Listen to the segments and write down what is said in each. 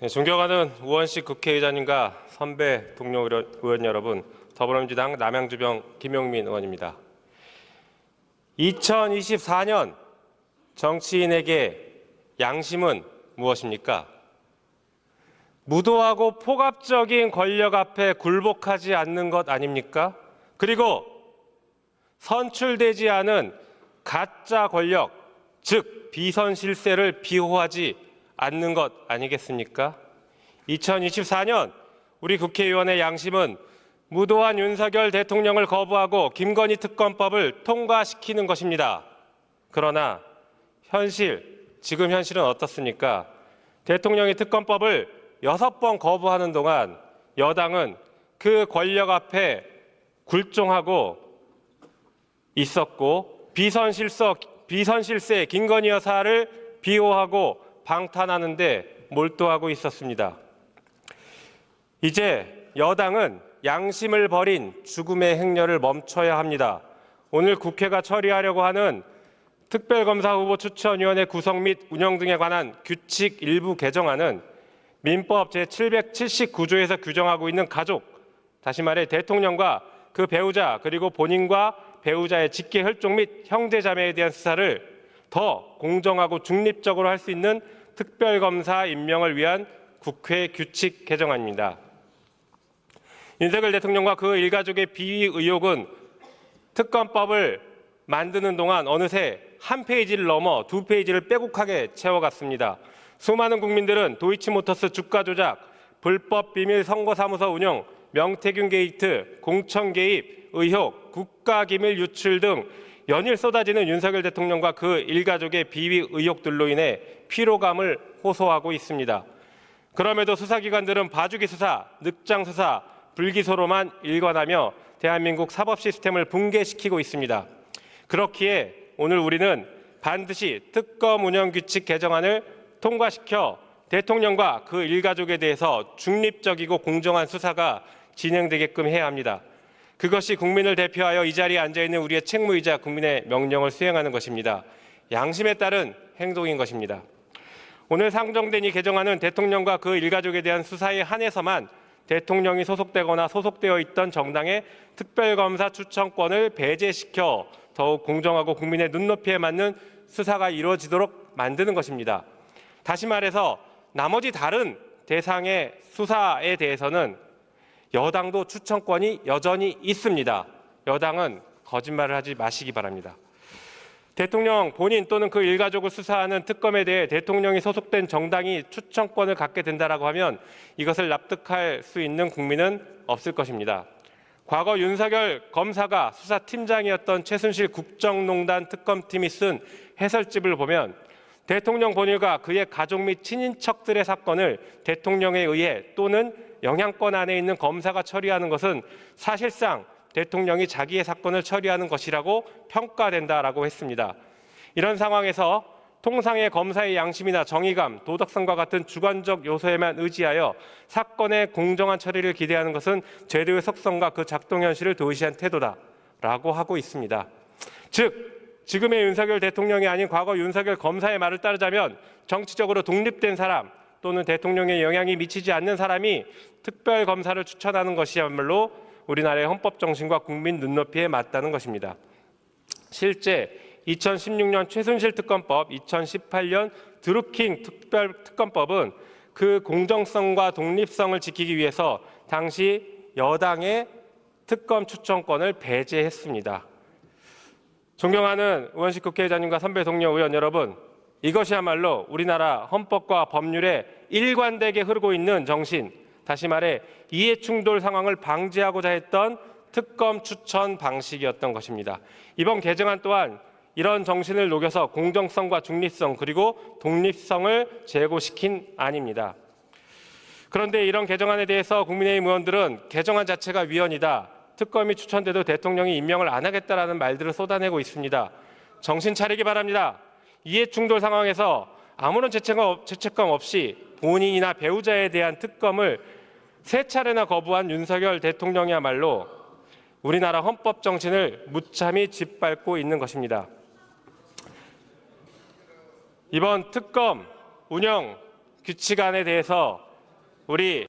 네, 존경하는 우원식 국회의장님과 선배 동료 의원 여러분, 더불어민주당 남양주병 김용민 의원입니다. 2024년 정치인에게 양심은 무엇입니까? 무도하고 폭압적인 권력 앞에 굴복하지 않는 것 아닙니까? 그리고 선출되지 않은 가짜 권력, 즉 비선실세를 비호하지 않는 것 아니겠습니까? 2024년 우리 국회의원의 양심은 무도한 윤석열 대통령을 거부하고 김건희 특검법을 통과시키는 것입니다. 그러나 지금 현실은 어떻습니까? 대통령이 특검법을 6번 거부하는 동안 여당은 그 권력 앞에 굴종하고 있었고 비선실세 김건희 여사를 비호하고 방탄하는 데 몰두하고 있었습니다. 이제 여당은 양심을 버린 죽음의 행렬을 멈춰야 합니다. 오늘 국회가 처리하려고 하는 특별검사 후보 추천위원회 구성 및 운영 등에 관한 규칙 일부 개정안은 민법 제779조에서 규정하고 있는 가족, 다시 말해 대통령과 그 배우자 그리고 본인과 배우자의 직계 혈족 및 형제자매에 대한 수사를 더 공정하고 중립적으로 할 수 있는 특별검사 임명을 위한 국회 규칙 개정안입니다. 윤석열 대통령과 그 일가족의 비위 의혹은 특검법을 만드는 동안 어느새 한 페이지를 넘어 2페이지를 빼곡하게 채워갔습니다. 수많은 국민들은 도이치모터스 주가 조작, 불법 비밀 선거사무소 운영, 명태균 게이트, 공천 개입 의혹, 국가기밀 유출 등 연일 쏟아지는 윤석열 대통령과 그 일가족의 비위 의혹들로 인해 피로감을 호소하고 있습니다. 그럼에도 수사기관들은 봐주기 수사, 늑장 수사, 불기소로만 일관하며 대한민국 사법 시스템을 붕괴시키고 있습니다. 그렇기에 오늘 우리는 반드시 특검 운영 규칙 개정안을 통과시켜 대통령과 그 일가족에 대해서 중립적이고 공정한 수사가 진행되게끔 해야 합니다. 그것이 국민을 대표하여 이 자리에 앉아있는 우리의 책무이자 국민의 명령을 수행하는 것입니다. 양심에 따른 행동인 것입니다. 오늘 상정된 이 개정안은 대통령과 그 일가족에 대한 수사에 한해서만 대통령이 소속되거나 소속되어 있던 정당의 특별검사 추천권을 배제시켜 더욱 공정하고 국민의 눈높이에 맞는 수사가 이루어지도록 만드는 것입니다. 다시 말해서 나머지 다른 대상의 수사에 대해서는 여당도 추천권이 여전히 있습니다. 여당은 거짓말을 하지 마시기 바랍니다. 대통령 본인 또는 그 일가족을 수사하는 특검에 대해 대통령이 소속된 정당이 추천권을 갖게 된다라고 하면 이것을 납득할 수 있는 국민은 없을 것입니다. 과거 윤석열 검사가 수사팀장이었던 최순실 국정농단 특검팀이 쓴 해설집을 보면 대통령 본인과 그의 가족 및 친인척들의 사건을 대통령에 의해 또는 영향권 안에 있는 검사가 처리하는 것은 사실상 대통령이 자기의 사건을 처리하는 것이라고 평가된다라고 했습니다. 이런 상황에서 통상의 검사의 양심이나 정의감, 도덕성과 같은 주관적 요소에만 의지하여 사건의 공정한 처리를 기대하는 것은 제도의 속성과 그 작동 현실을 도외시한 태도다라고 하고 있습니다. 즉 지금의 윤석열 대통령이 아닌 과거 윤석열 검사의 말을 따르자면 정치적으로 독립된 사람 또는 대통령에 영향이 미치지 않는 사람이 특별검사를 추천하는 것이야말로 우리나라의 헌법 정신과 국민 눈높이에 맞다는 것입니다. 실제 2016년 최순실 특검법, 2018년 드루킹 특별특검법은 그 공정성과 독립성을 지키기 위해서 당시 여당의 특검 추천권을 배제했습니다. 존경하는 우원식 국회의장님과 선배 동료 의원 여러분, 이것이야말로 우리나라 헌법과 법률에 일관되게 흐르고 있는 정신, 다시 말해 이해충돌 상황을 방지하고자 했던 특검 추천 방식이었던 것입니다. 이번 개정안 또한 이런 정신을 녹여서 공정성과 중립성 그리고 독립성을 제고시킨 안입니다. 그런데 이런 개정안에 대해서 국민의힘 의원들은 개정안 자체가 위헌이다, 특검이 추천돼도 대통령이 임명을 안 하겠다라는 말들을 쏟아내고 있습니다. 정신 차리기 바랍니다. 이해충돌 상황에서 아무런 죄책감 없이 본인이나 배우자에 대한 특검을 3차례나 거부한 윤석열 대통령이야말로 우리나라 헌법 정신을 무참히 짓밟고 있는 것입니다. 이번 특검 운영 규칙안에 대해서 우리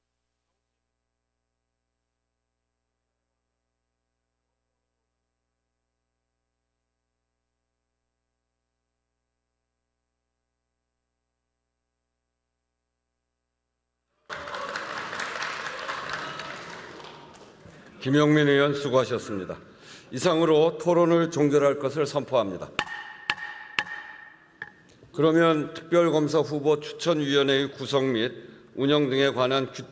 김용민 의원 수고하셨습니다. 이상으로 토론을 종결할 것을 선포합니다. 그러면 특별검사 후보 추천위원회의 구성 및 운영 등에 관한 규칙